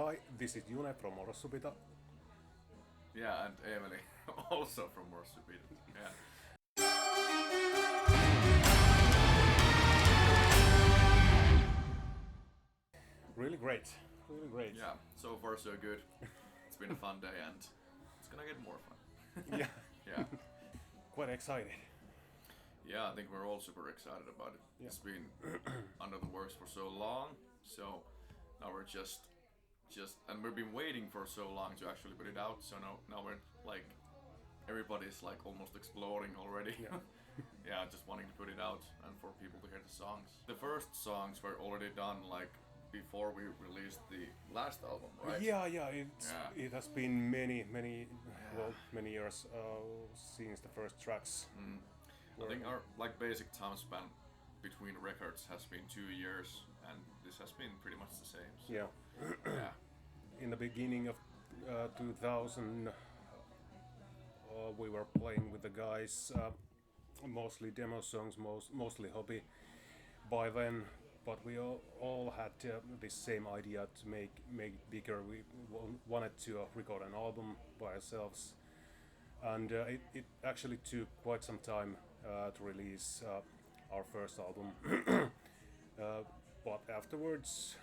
Hi, this is June from MORS SUBITA. Yeah, and Emily, also from MORS SUBITA. Yeah. Really great, really great. Yeah, so far so good. It's been a fun day and it's gonna get more fun. Yeah, Yeah. quite excited. Yeah, I think we're all super excited about it. Yeah. It's been under the works for so long, so now we're just and we've been waiting for so long to actually put it out, so now we're like everybody's like almost exploding already. Yeah. Yeah, just wanting to put it out and for people to hear the songs. The first songs were already done like before we released the last album, right? Yeah. It has been many years since the first tracks. I think our like basic time span between records has been 2 years, and this has been pretty much the same. So, Yeah. yeah. In the beginning of 2000, we were playing with the guys, mostly demo songs, mostly hobby by then. But we all had this same idea to make it bigger. We wanted to record an album by ourselves, and it actually took quite some time to release our first album. But afterwards,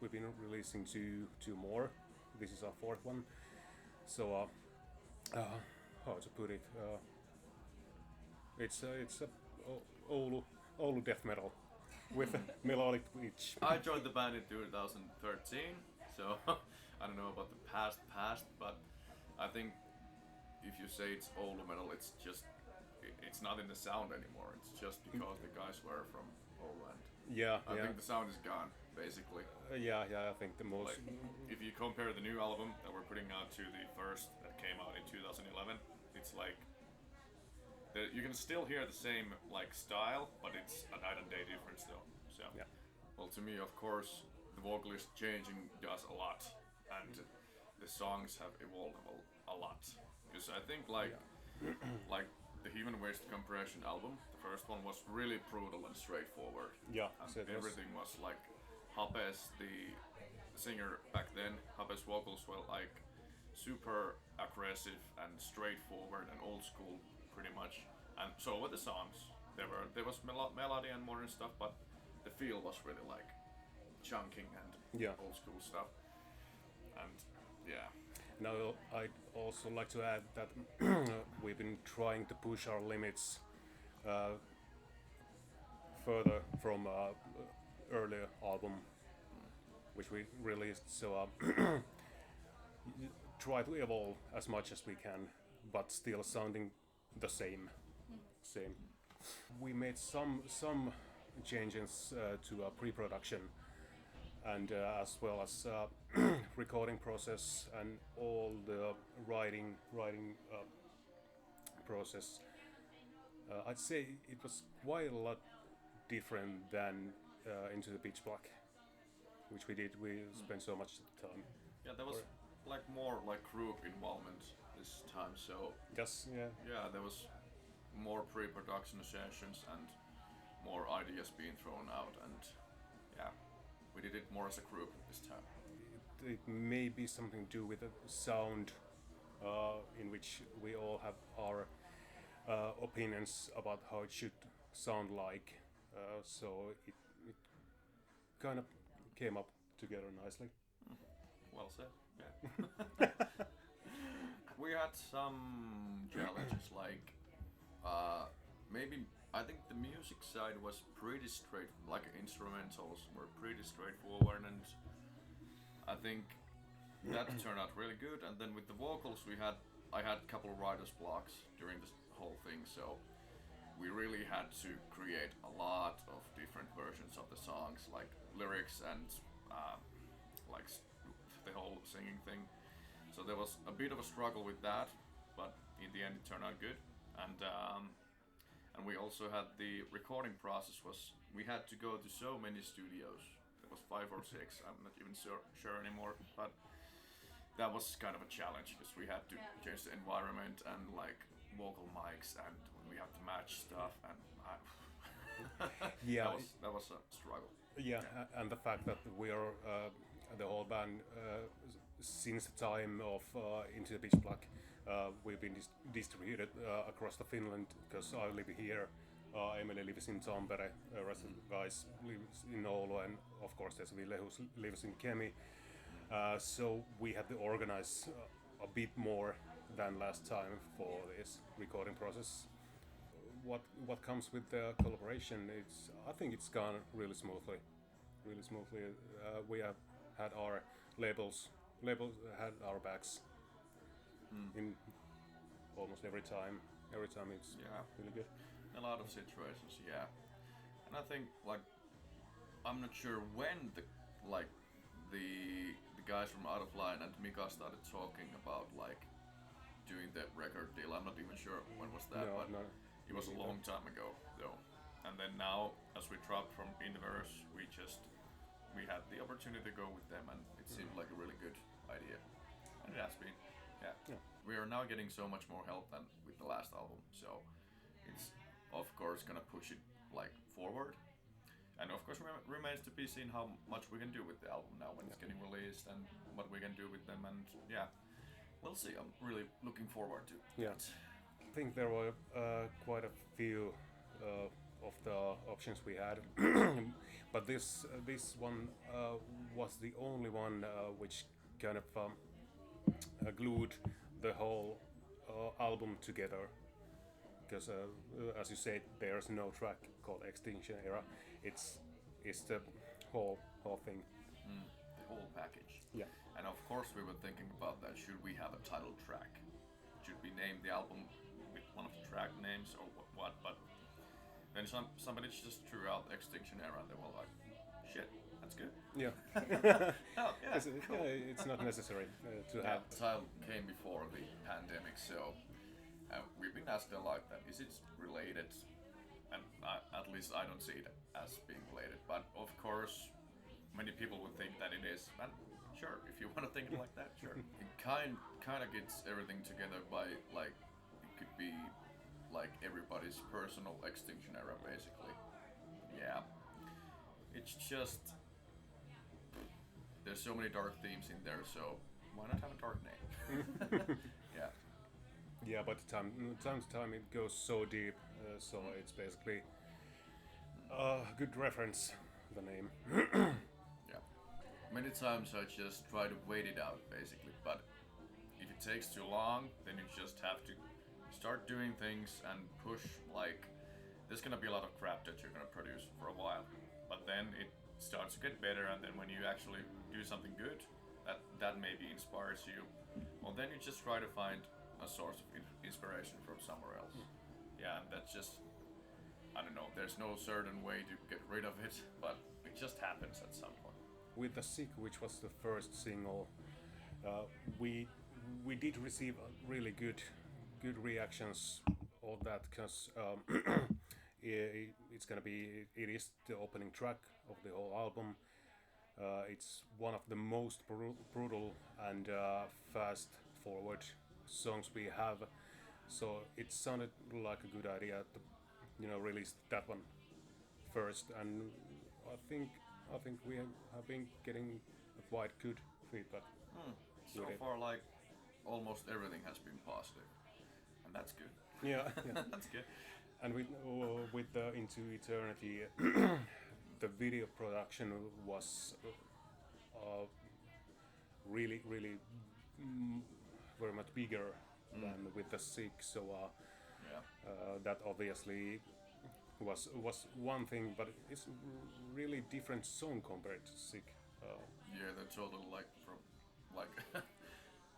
we've been releasing two more. This is our fourth one. So, how to put it? It's a Oulu death metal with a melodic pitch. I joined the band in 2013, so I don't know about the past, but I think if you say it's Oulu metal, it's just it's not in the sound anymore. It's just because the guys were from Oulu, and I think the sound is gone basically. I think the most. Like, if you compare the new album that we're putting out to the first that came out in 2011, it's like you can still hear the same like style, but it's a night and day difference though. So, well, to me, of course, the vocalist changing does a lot, and the songs have evolved a lot. Because I think like the Human Waste Compression album, the first one was really brutal and straightforward. Yeah, and everything was like Hape's, the singer back then, Hape's vocals were like super aggressive and straightforward and old school pretty much, and so were the songs. There was melody and modern stuff, but the feel was really like chunking and old school stuff. And yeah. Now I'd also like to add that we've been trying to push our limits further from earlier album, which we released. So try to evolve as much as we can, but still sounding the same. We made some changes to our pre-production, and as well as recording process and all the writing process. I'd say it was quite a lot different than Into the Pitch Black, which we did. We spent so much time. Yeah, there was like more like group involvement this time. So yeah, there was more pre-production sessions and more ideas being thrown out, and yeah, we did it more as a group this time. It may be something to do with the sound, in which we all have our opinions about how it should sound like. So it kind of came up together nicely. Well said. Yeah. We had some challenges like maybe I think the music side was pretty straight, like instrumentals were pretty straightforward, and I think that turned out really good. And then with the vocals, I had a couple of writer's blocks during this whole thing, so we really had to create a lot of different versions of the songs, like lyrics and like the whole singing thing. So there was a bit of a struggle with that, but in the end it turned out good. And we also had the recording process we had to go to so many studios. There was 5 or 6, I'm not even sure anymore, but that was kind of a challenge because we had to change the environment and like vocal mics, and we had to match stuff, and that was a struggle. And the fact that we are the whole band since the time of Into the Pitch Black. We've been distributed across the Finland because I live here. Emily lives in Tampere, the rest of the guys lives in Oulu, and of course there's Ville who lives in Kemi. So we had to organize a bit more than last time for this recording process. What comes with the collaboration? I think it's gone really smoothly. Really smoothly. We have had our labels had our backs in almost every time. Every time it's really good. A lot of situations, yeah. And I think like I'm not sure when the guys from Out of Line and Mika started talking about like doing that record deal. I'm not even sure when was that, but it was a long time ago though. And then now, as we dropped from Inverse, we had the opportunity to go with them, and it seemed like a really good idea, and it has been. Yeah. We are now getting so much more help than with the last album, so it's of course gonna push it like forward. And of course, remains to be seen how much we can do with the album now when it's getting released, and what we can do with them. And yeah, we'll see. I'm really looking forward to it. I think there were quite a few of the options we had, but this one was the only one which kind of glued the whole album together. Because as you said, there's no track called Extinction Era. It's the whole thing. The whole package. Yeah. And of course we were thinking about that. Should we have a title track? Should we name the album with one of the track names or what? But then somebody just threw out Extinction Era, and they were like, "Shit, that's good." Yeah. Oh, yeah, cool. It's not necessary to have. The title came before the pandemic, so we've been asked a lot that is it related, and at least I don't see it as being related. But of course, many people would think that it is, and sure, if you want to think it like that, sure. It kind of gets everything together by like it could be like everybody's personal Extinction Era, basically. Yeah, it's just there's so many dark themes in there, so why not have a dark name? Yeah. Yeah, but time to time it goes so deep, so it's basically a good reference, the name. Yeah. Many times I just try to wait it out, basically, but if it takes too long, then you just have to start doing things and push, like, there's gonna be a lot of crap that you're gonna produce for a while, but then it starts to get better, and then when you actually do something good, that maybe inspires you, well then you just try to find a source of inspiration from somewhere else. Yeah, and that's just, I don't know, there's no certain way to get rid of it, but it just happens at some point. With The Sick, which was the first single, we did receive really good reactions of that, because it's gonna be, it is the opening track of the whole album. It's one of the most brutal and fast forward songs we have, so it sounded like a good idea to release that one first, and I think we have been getting quite good feedback. So far, like almost everything has been positive, and that's good. Yeah. That's good. And with Into Eternity, the video production was really very much bigger than with The Sick, so that obviously was one thing, but it's really different song compared to Sick. Yeah, they're totally like from like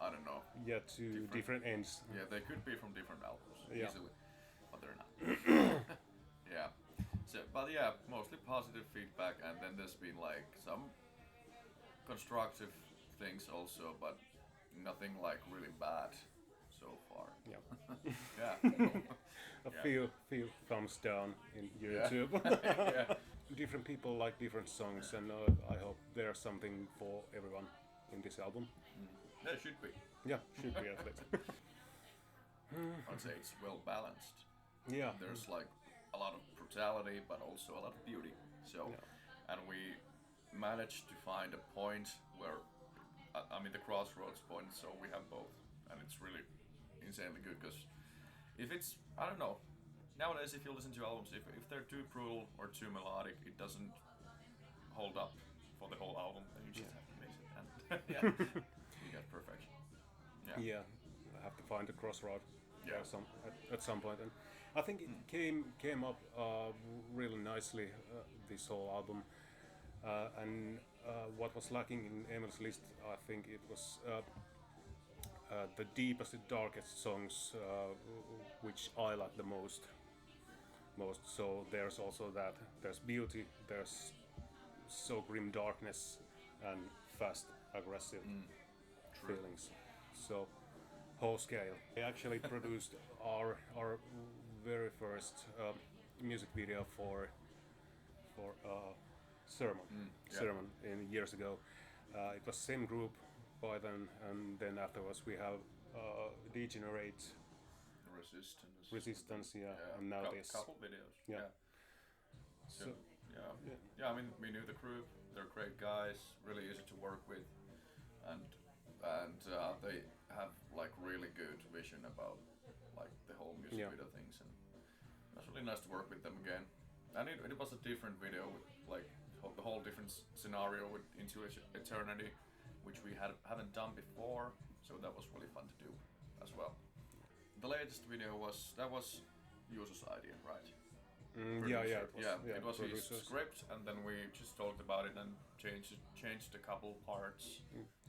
I don't know. Yeah, two different ends. Yeah, they could be from different albums easily, but they're not. Yeah. So, but yeah, mostly positive feedback, and then there's been like some constructive things also, but nothing like really bad so far. Yeah. Yeah. A few thumbs down in YouTube. Yeah. Different people like different songs, and I hope there's something for everyone in this album. There should be. Yeah, should be at least. I'd say it's well balanced. Yeah. There's like a lot of brutality, but also a lot of beauty. So, and we managed to find a point where, I mean, the crossroads point, so we have both, and it's really insanely good. Because if it's, I don't know, nowadays if you listen to albums, if they're too brutal or too melodic, it doesn't hold up for the whole album, then you just have to mix it, and yeah, you get perfection. Yeah, I have to find the crossroad Yeah. at some point, and I think it came up really nicely, this whole album, and what was lacking in Emil's list, I think it was the deepest, darkest songs, which I like the most. So there's also that. There's beauty. There's so grim darkness and fast, aggressive True. feelings. So whole scale. I actually produced our very first music video for sermon Yeah. sermon in years ago. It was same group by then, and then afterwards we have Degenerate, Resistance, yeah, and now this. Couple videos. Yeah. So, So yeah. I mean, we knew the group. They're great guys, really easy to work with, and they have like really good vision about like the whole music video things, and it was really nice to work with them again. And it was a different video with like the whole different scenario with Into Eternity, which we haven't done before, so that was really fun to do as well. The latest video was Juuso's idea, right? It was his script, and then we just talked about it and changed a couple parts,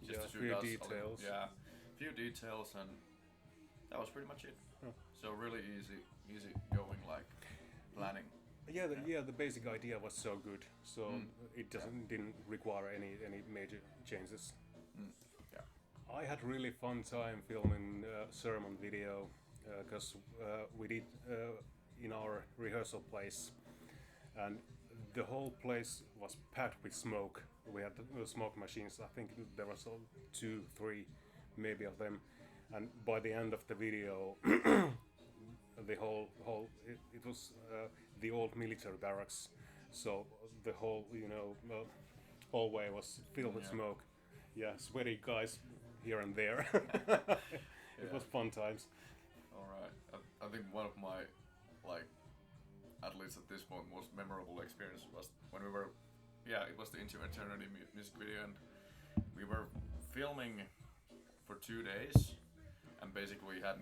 just to few suit us. details. Few details, and that was pretty much it. Yeah. So really easy going, like planning. The basic idea was so good, so it didn't require any major changes. Yeah. I had really fun time filming sermon video, because we did in our rehearsal place, and the whole place was packed with smoke. We had smoke machines. I think there was 2, 3, maybe of them, and by the end of the video, the whole it was the old military barracks. So the whole hallway was filled with smoke. Yeah, sweaty guys here and there. It was fun times. All right. I think one of my, like, at least at this point, most memorable experience was when we were, it was the Into Eternity music video, and we were filming for 2 days, and basically we had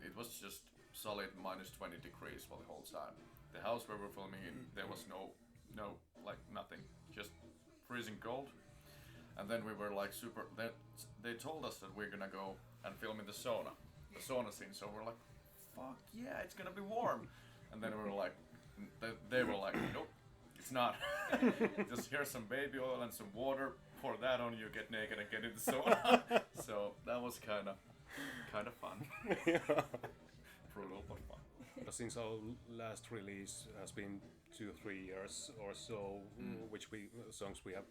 it was just solid minus 20 degrees for the whole time. The house where we were filming in, there was no, like nothing, just freezing cold. And then we were like they told us that we're gonna go and film in the sauna scene, so we're like, fuck yeah, it's gonna be warm. And then we were like, they were like, nope, it's not. Just here's some baby oil and some water, pour that on you, get naked and get in the sauna. So that was kind of fun. Brutal but fun. Since our last release has been 2-3 years or so, which songs we have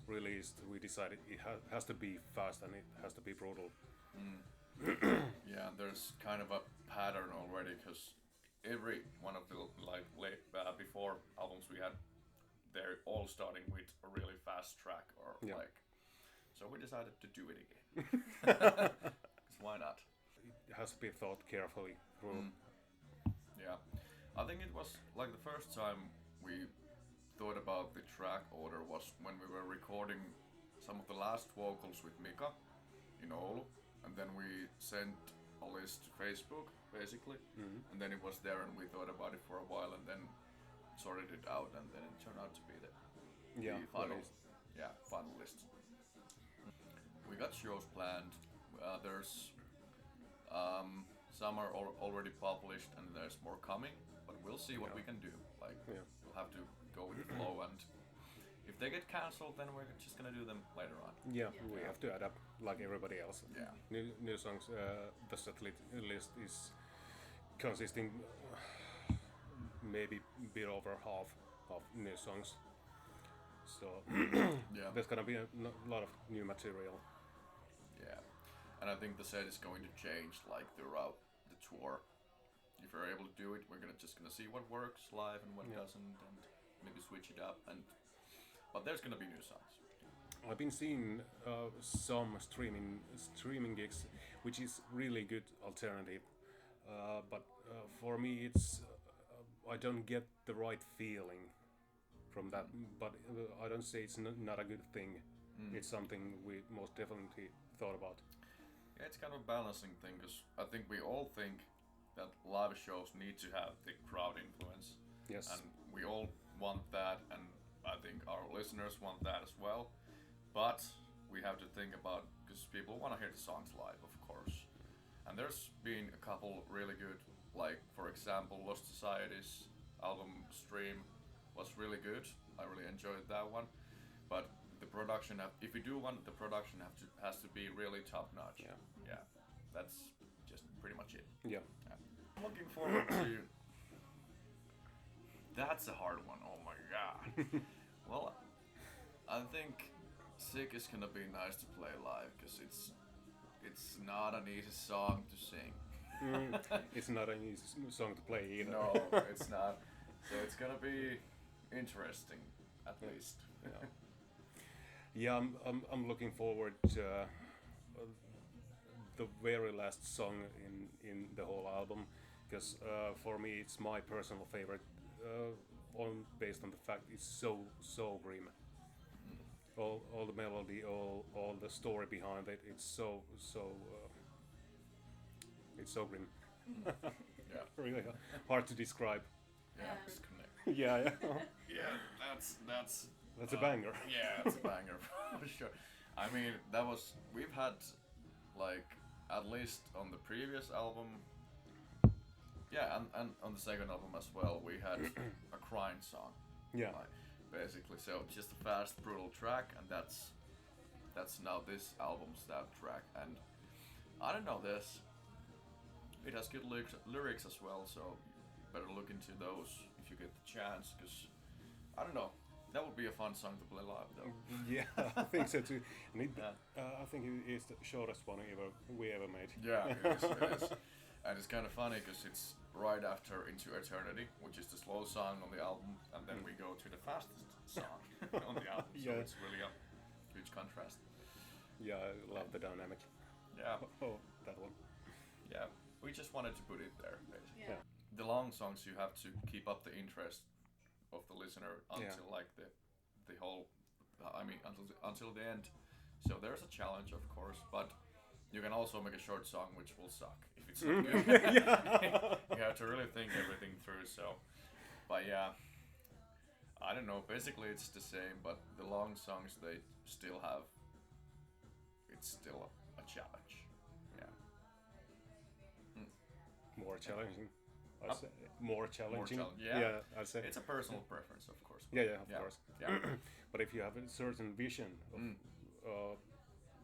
released, we decided it has to be fast and it has to be brutal. Yeah, there's kind of a pattern already, because every one of the before albums we had, they're all starting with a really fast track so we decided to do it again. 'Cause why not? It has to be thought carefully through. Yeah, I think it was like the first time we thought about the track order was when we were recording some of the last vocals with Mika in Oulu, and then we sent a list to Facebook basically, and then it was there, and we thought about it for a while, and then sorted it out, and then it turned out to be the final list. We got shows planned. There's some are already published, and there's more coming, but we'll see what we can do. We'll have to go with the flow, and if they get cancelled, then we're just gonna do them later on. We have to adapt like everybody else. New songs. The set list is consisting maybe a bit over half of new songs. So there's gonna be a lot of new material. Yeah, and I think the set is going to change like throughout the tour. If we're able to do it, we're just gonna see what works live and what doesn't, and maybe switch it up. And But there's gonna be new songs. I've been seeing some streaming gigs, which is really good alternative. But for me, it's I don't get the right feeling from that. But I don't say it's not a good thing. It's something we most definitely thought about. Yeah, it's kind of a balancing thing because I think we all think that live shows need to have the crowd influence. Yes. And we all want that, and I think our listeners want that as well. But we have to think about, because people want to hear the songs live, of course. And there's been a couple really good, like for example, Lost Society's album Stream was really good. I really enjoyed that one. But the production, if you do one, the production has to be really top notch. Yeah. Yeah, that's just pretty much it. Yeah. I'm looking forward to. That's a hard one. Oh my god. Well, I think Sick is gonna be nice to play live because it's not an easy song to sing. It's not an easy song to play either. No, it's not. So it's gonna be interesting, at least. Yeah. Yeah, I'm looking forward to the very last song in the whole album, because for me it's my personal favorite, based on the fact it's so grim. All the melody, all the story behind it, it's so grim. Yeah. Really hard to describe. Yeah. Disconnect. Yeah. Yeah, that's That's a banger. Yeah, it's a banger for sure. I mean, we've had, like, at least on the previous album, yeah, and on the second album as well, we had a crying song. Yeah. Like, basically, so just a fast, brutal track, and that's now this album's that track. And I don't know this. It has good lyrics as well, so better look into those if you get the chance, because I don't know. That would be a fun song to play live, though. Yeah, I think so too. And Yeah. I think it is the shortest one we ever made. Yeah, it is. And it's kind of funny because it's right after Into Eternity, which is the slow song on the album, and then we go to the fastest song on the album. So Yeah. it's really a huge contrast. Yeah, I love the dynamic. Yeah, Oh, that one. yeah. We just wanted to put it there, basically. Yeah. The long songs, you have to keep up the interest of the listener until like the whole, I mean, until the end. So there's a challenge, of course, but you can also make a short song which will suck if it's not good. You have to really think everything through. So, but yeah, I don't know. Basically, it's the same, but the long songs they still have. It's still a challenge. Yeah. More challenging. I'd say. More challenging. Yeah. I'd say. It's a personal preference, of course. Yeah, of course. Yeah. But if you have a certain vision of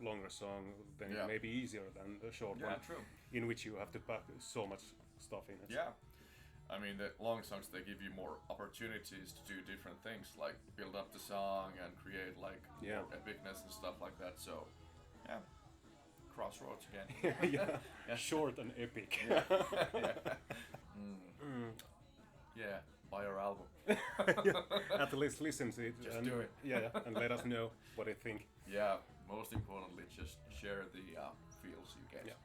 longer song, then it may be easier than the short one, True. in which you have to pack so much stuff in it. Yeah. I mean, the long songs, they give you more opportunities to do different things, like build up the song and create like more epicness and stuff like that. So, yeah. Crossroads again. Yeah. Short and epic. Yeah. Yeah, buy our album. At least listen to it. Just and, do it. Yeah, and let us know what you think. Yeah, most importantly, just share the feels you get. Yeah.